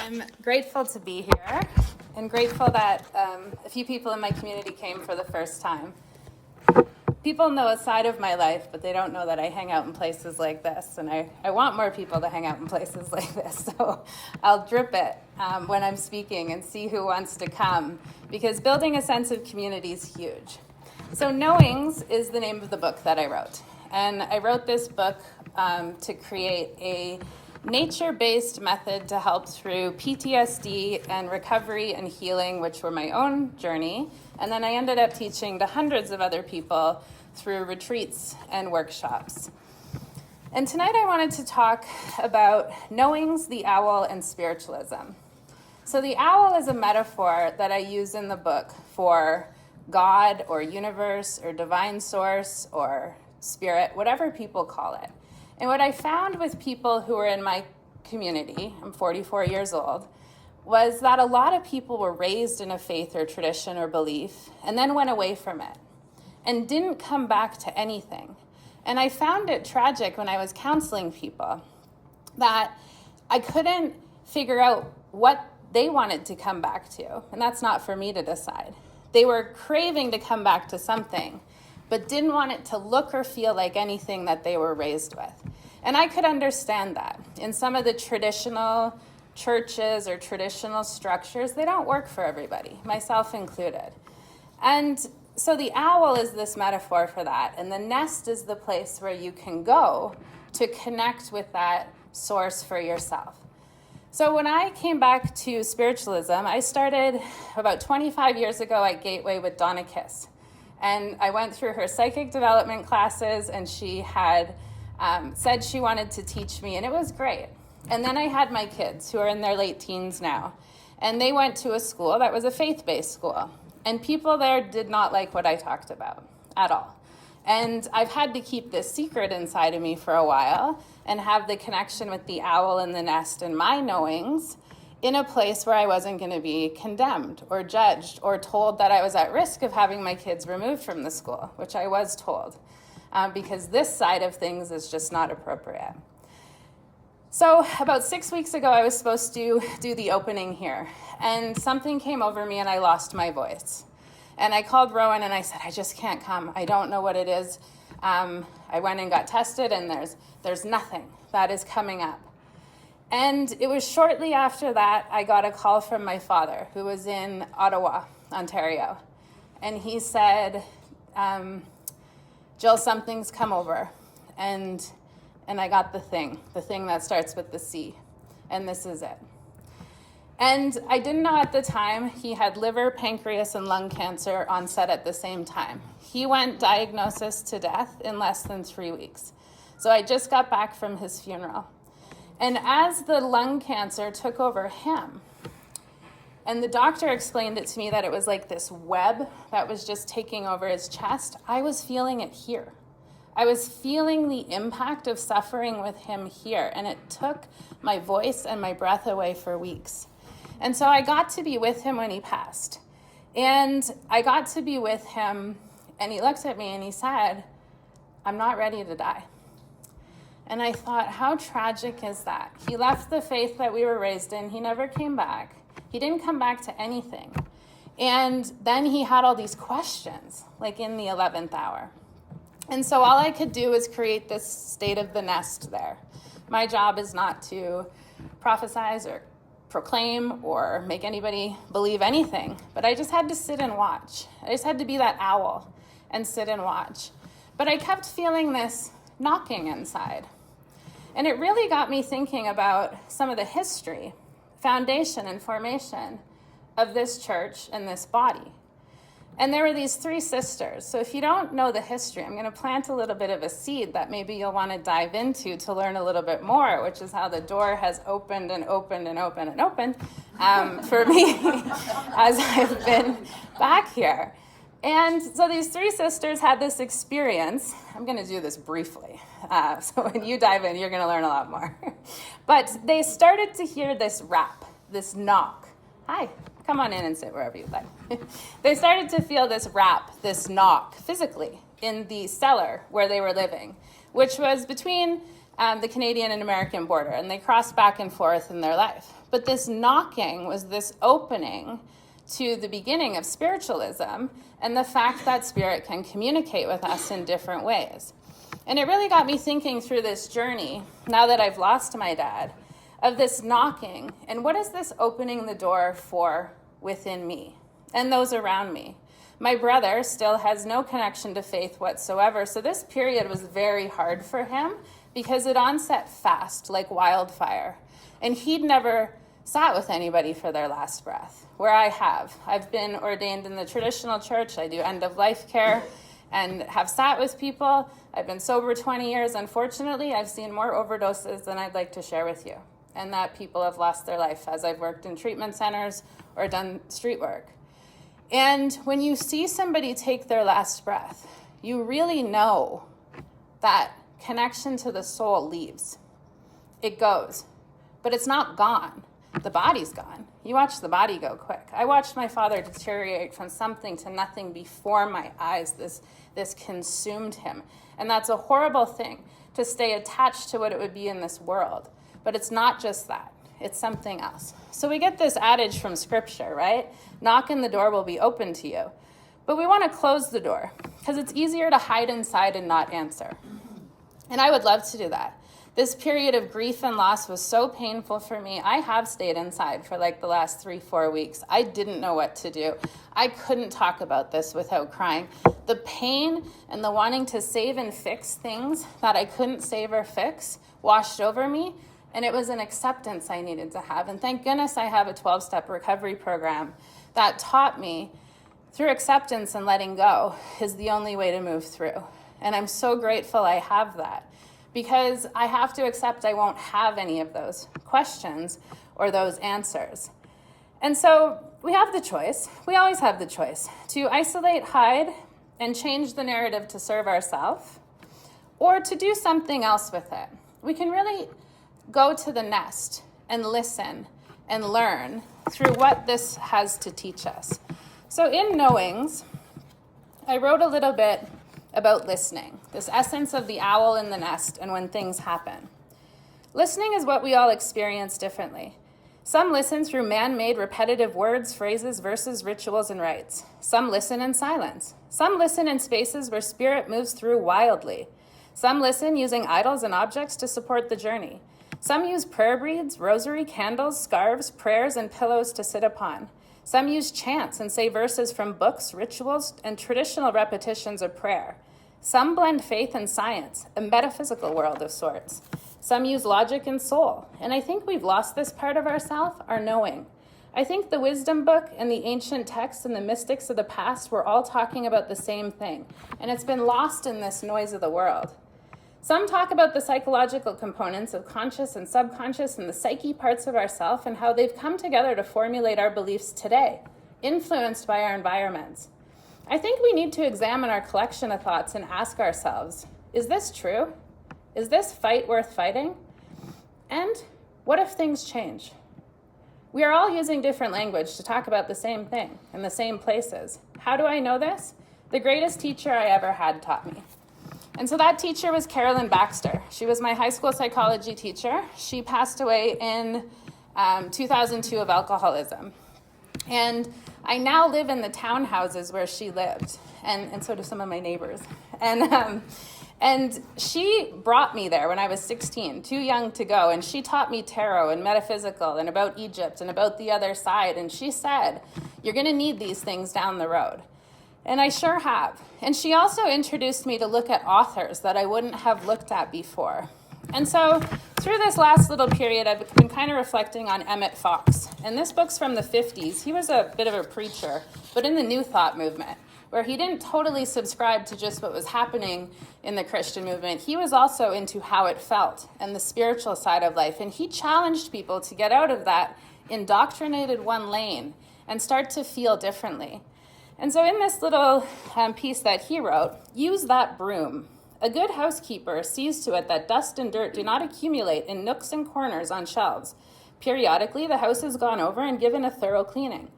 I'm grateful to be here and grateful that a few people in my community came for the first time. People know a side of my life, but they don't know that I hang out in places like this, and I want more people to hang out in places like this, so I'll drip it when I'm speaking and see who wants to come, because building a sense of community is huge. So Knowings is the name of the book that I wrote, and I wrote this book to create a nature-based method to help through PTSD and recovery and healing, which were my own journey. And then I ended up teaching to hundreds of other people through retreats and workshops. And tonight I wanted to talk about Knowings, the owl, and spiritualism. So the owl is a metaphor that I use in the book for God or universe or divine source or spirit, whatever people call it. And what I found with people who were in my community, I'm 44 years old, was that a lot of people were raised in a faith or tradition or belief and then went away from it and didn't come back to anything. And I found it tragic when I was counseling people that I couldn't figure out what they wanted to come back to. And that's not for me to decide. They were craving to come back to something, but didn't want it to look or feel like anything that they were raised with. And I could understand that. In some of the traditional churches or traditional structures, they don't work for everybody, myself included. And so the owl is this metaphor for that, and the nest is the place where you can go to connect with that source for yourself. So when I came back to spiritualism, I started about 25 years ago at Gateway with Donna Kiss. And I went through her psychic development classes, and she had said she wanted to teach me, and it was great. And then I had my kids, who are in their late teens now, and they went to a school that was a faith-based school. And people there did not like what I talked about at all. And I've had to keep this secret inside of me for a while and have the connection with the owl and the nest and my knowings in a place where I wasn't going to be condemned or judged or told that I was at risk of having my kids removed from the school, which I was told, because this side of things is just not appropriate. So about 6 weeks ago, I was supposed to do the opening here, and something came over me and I lost my voice. And I called Rowan and I said, I just can't come. I don't know what it is. I went and got tested, and there's nothing that is coming up. And it was shortly after that I got a call from my father, who was in Ottawa, Ontario. And he said, Jill, something's come over. And I got the thing that starts with the C. And this is it. And I didn't know at the time he had liver, pancreas, and lung cancer onset at the same time. He went diagnosis to death in less than 3 weeks. So I just got back from his funeral. And as the lung cancer took over him, and the doctor explained it to me that it was like this web that was just taking over his chest, I was feeling it here. I was feeling the impact of suffering with him here, and it took my voice and my breath away for weeks. And so I got to be with him when he passed. And I got to be with him, and he looked at me and he said, I'm not ready to die. And I thought, how tragic is that? He left the faith that we were raised in. He never came back. He didn't come back to anything. And then he had all these questions, like in the 11th hour. And so all I could do was create this state of the nest there. My job is not to prophesize or proclaim or make anybody believe anything, but I just had to sit and watch. I just had to be that owl and sit and watch. But I kept feeling this knocking inside. And it really got me thinking about some of the history, foundation, and formation of this church and this body. And there were these three sisters. So if you don't know the history, I'm going to plant a little bit of a seed that maybe you'll want to dive into to learn a little bit more, which is how the door has opened and opened and opened and opened for me as I've been back here. And so these three sisters had this experience. I'm going to do this briefly. So when you dive in, you're going to learn a lot more. But they started to hear this rap, this knock. Hi, come on in and sit wherever you'd like. They started to feel this rap, this knock, physically, in the cellar where they were living, which was between the Canadian and American border. And they crossed back and forth in their life. But this knocking was this opening to the beginning of spiritualism and the fact that spirit can communicate with us in different ways. And it really got me thinking through this journey, now that I've lost my dad, of this knocking and what is this opening the door for within me and those around me. My brother still has no connection to faith whatsoever, so this period was very hard for him because it onset fast, like wildfire. And he'd never sat with anybody for their last breath, where I have. I've been ordained in the traditional church. I do end-of-life care and have sat with people. I've been sober 20 years. Unfortunately, I've seen more overdoses than I'd like to share with you, and that people have lost their life as I've worked in treatment centers or done street work. And when you see somebody take their last breath, you really know that connection to the soul leaves. It goes, but it's not gone. The body's gone. You watch the body go quick. I watched my father deteriorate from something to nothing before my eyes. This consumed him. And that's a horrible thing, to stay attached to what it would be in this world. But it's not just that. It's something else. So we get this adage from Scripture, right? Knock and the door will be open to you. But we want to close the door because it's easier to hide inside and not answer. And I would love to do that. This period of grief and loss was so painful for me. I have stayed inside for like the last 3-4 weeks. I didn't know what to do. I couldn't talk about this without crying. The pain and the wanting to save and fix things that I couldn't save or fix washed over me. And it was an acceptance I needed to have. And thank goodness I have a 12-step recovery program that taught me through acceptance and letting go is the only way to move through. And I'm so grateful I have that, because I have to accept I won't have any of those questions or those answers. And so we have the choice, we always have the choice, to isolate, hide, and change the narrative to serve ourselves, or to do something else with it. We can really go to the nest and listen and learn through what this has to teach us. So in Knowings, I wrote a little bit about listening, this essence of the owl in the nest and when things happen. Listening is what we all experience differently. Some listen through man-made repetitive words, phrases, verses, rituals, and rites. Some listen in silence. Some listen in spaces where spirit moves through wildly. Some listen using idols and objects to support the journey. Some use prayer beads, rosary, candles, scarves, prayers, and pillows to sit upon. Some use chants and say verses from books, rituals, and traditional repetitions of prayer. Some blend faith and science, a metaphysical world of sorts. Some use logic and soul. And I think we've lost this part of ourselves, our knowing. I think the wisdom book and the ancient texts and the mystics of the past were all talking about the same thing. And it's been lost in this noise of the world. Some talk about the psychological components of conscious and subconscious and the psyche parts of ourself and how they've come together to formulate our beliefs today, influenced by our environments. I think we need to examine our collection of thoughts and ask ourselves, is this true? Is this fight worth fighting? And what if things change? We are all using different language to talk about the same thing in the same places. How do I know this? The greatest teacher I ever had taught me. And so that teacher was Carolyn Baxter. She was my high school psychology teacher. She passed away in 2002 of alcoholism. And I now live in the townhouses where she lived, and so do some of my neighbors. And she brought me there when I was 16, too young to go, and she taught me tarot and metaphysical and about Egypt and about the other side. And she said, you're going to need these things down the road. And I sure have. And she also introduced me to look at authors that I wouldn't have looked at before. And so through this last little period, I've been kind of reflecting on Emmett Fox. And this book's from the 50s. He was a bit of a preacher, but in the New Thought movement, where he didn't totally subscribe to just what was happening in the Christian movement. He was also into how it felt and the spiritual side of life. And he challenged people to get out of that indoctrinated one lane and start to feel differently. And so in this little piece that he wrote, use that broom. A good housekeeper sees to it that dust and dirt do not accumulate in nooks and corners on shelves. Periodically, the house is gone over and given a thorough cleaning.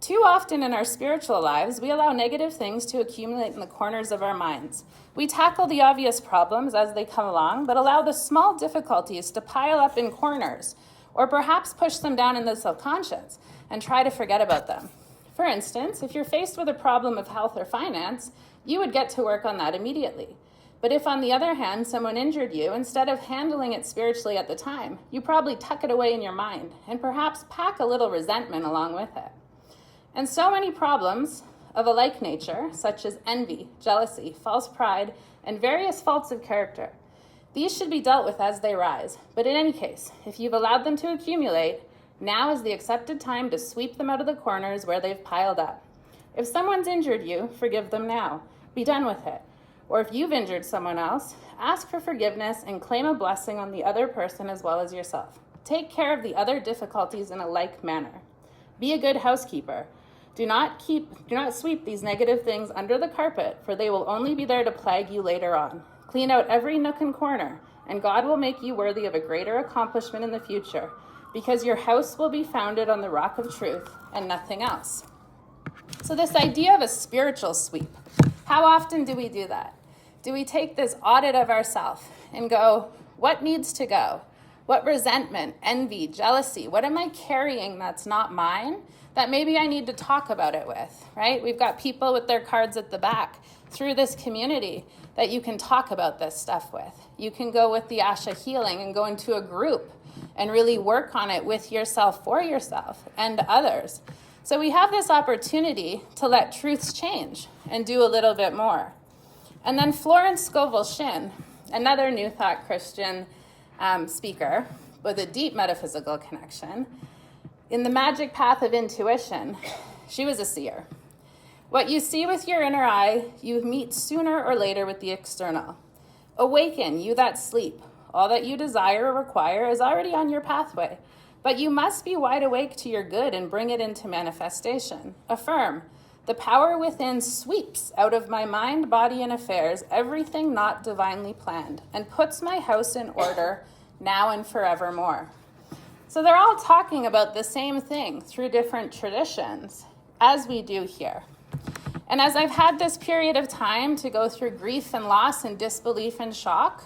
Too often in our spiritual lives, we allow negative things to accumulate in the corners of our minds. We tackle the obvious problems as they come along, but allow the small difficulties to pile up in corners or perhaps push them down in the subconscious and try to forget about them. For instance, if you're faced with a problem of health or finance, you would get to work on that immediately. But if, on the other hand, someone injured you, instead of handling it spiritually at the time, you probably tuck it away in your mind and perhaps pack a little resentment along with it. And so many problems of a like nature, such as envy, jealousy, false pride, and various faults of character, these should be dealt with as they rise. But in any case, if you've allowed them to accumulate, now is the accepted time to sweep them out of the corners where they've piled up. If someone's injured you, forgive them now. Be done with it. Or if you've injured someone else, ask for forgiveness and claim a blessing on the other person as well as yourself. Take care of the other difficulties in a like manner. Be a good housekeeper. Do not sweep these negative things under the carpet, for they will only be there to plague you later on. Clean out every nook and corner, and God will make you worthy of a greater accomplishment in the future, because your house will be founded on the rock of truth and nothing else. So this idea of a spiritual sweep, how often do we do that? Do we take this audit of ourselves and go, what needs to go? What resentment, envy, jealousy, what am I carrying that's not mine that maybe I need to talk about it with, right? We've got people with their cards at the back through this community that you can talk about this stuff with. You can go with the Asha healing and go into a group and really work on it with yourself, for yourself, and others. So we have this opportunity to let truths change and do a little bit more. And then Florence Scovel Shinn, another New Thought Christian speaker with a deep metaphysical connection, in the magic path of intuition, she was a seer. What you see with your inner eye, you meet sooner or later with the external. Awaken, you that sleep. All that you desire or require is already on your pathway, but you must be wide awake to your good and bring it into manifestation. Affirm, the power within sweeps out of my mind, body, and affairs everything not divinely planned, and puts my house in order now and forevermore. So they're all talking about the same thing through different traditions, as we do here. And as I've had this period of time to go through grief and loss and disbelief and shock,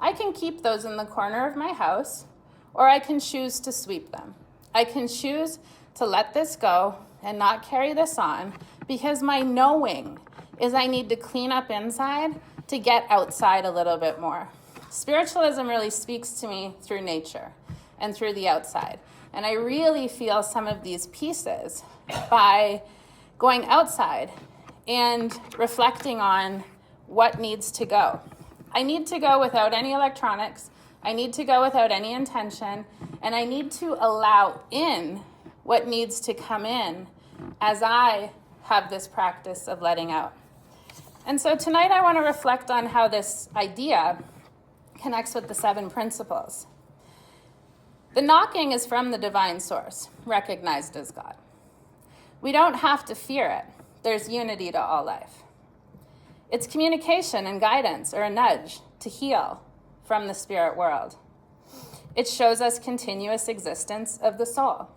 I can keep those in the corner of my house, or I can choose to sweep them. I can choose to let this go and not carry this on, because my knowing is I need to clean up inside to get outside a little bit more. Spiritualism really speaks to me through nature and through the outside. And I really feel some of these pieces by going outside and reflecting on what needs to go. I need to go without any electronics. I need to go without any intention. And I need to allow in what needs to come in as I have this practice of letting out. And so tonight I want to reflect on how this idea connects with the 7 principles. The knocking is from the divine source, recognized as God. We don't have to fear it. There's unity to all life. It's communication and guidance, or a nudge, to heal from the spirit world. It shows us continuous existence of the soul.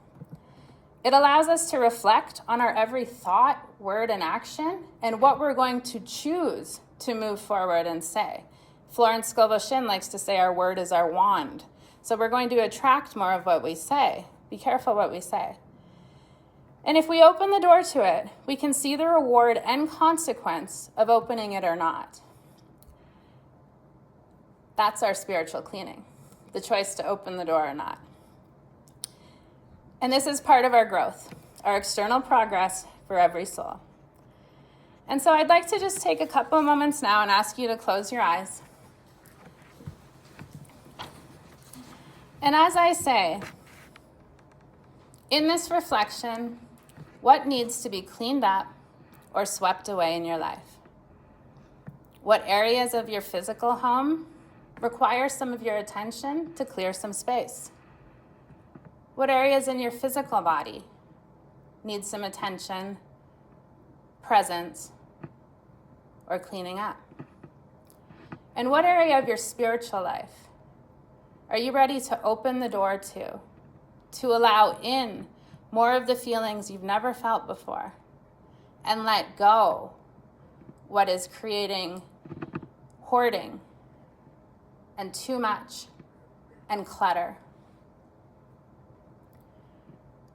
It allows us to reflect on our every thought, word, and action, and what we're going to choose to move forward and say. Florence Scovel Shinn likes to say our word is our wand. So we're going to attract more of what we say. Be careful what we say. And if we open the door to it, we can see the reward and consequence of opening it or not. That's our spiritual cleaning, the choice to open the door or not. And this is part of our growth, our external progress for every soul. And so I'd like to just take a couple of moments now and ask you to close your eyes. And as I say, in this reflection, what needs to be cleaned up or swept away in your life? What areas of your physical home require some of your attention to clear some space? What areas in your physical body need some attention, presence, or cleaning up? And what area of your spiritual life are you ready to open the door to allow in more of the feelings you've never felt before, and let go what is creating hoarding and too much and clutter?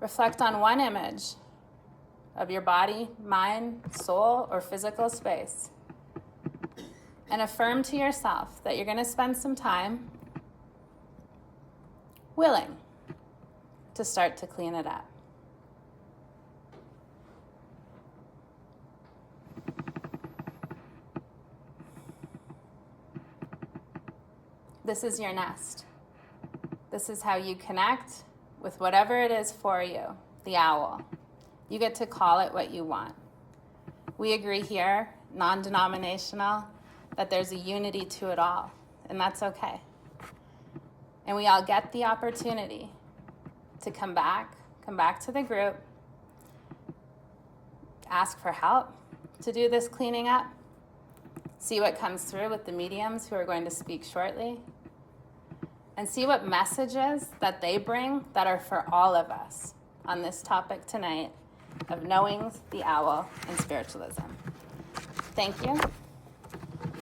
reflect on one image of your body, mind, soul, or physical space, and affirm to yourself that you're going to spend some time willing to start to clean it up. This is your nest. This is how you connect with whatever it is for you, the owl. You get to call it what you want. We agree here, non-denominational, that there's a unity to it all, and that's okay. And we all get the opportunity to come back to the group, ask for help to do this cleaning up, see what comes through with the mediums who are going to speak shortly, and see what messages that they bring that are for all of us on this topic tonight of knowing the owl and spiritualism. Thank you.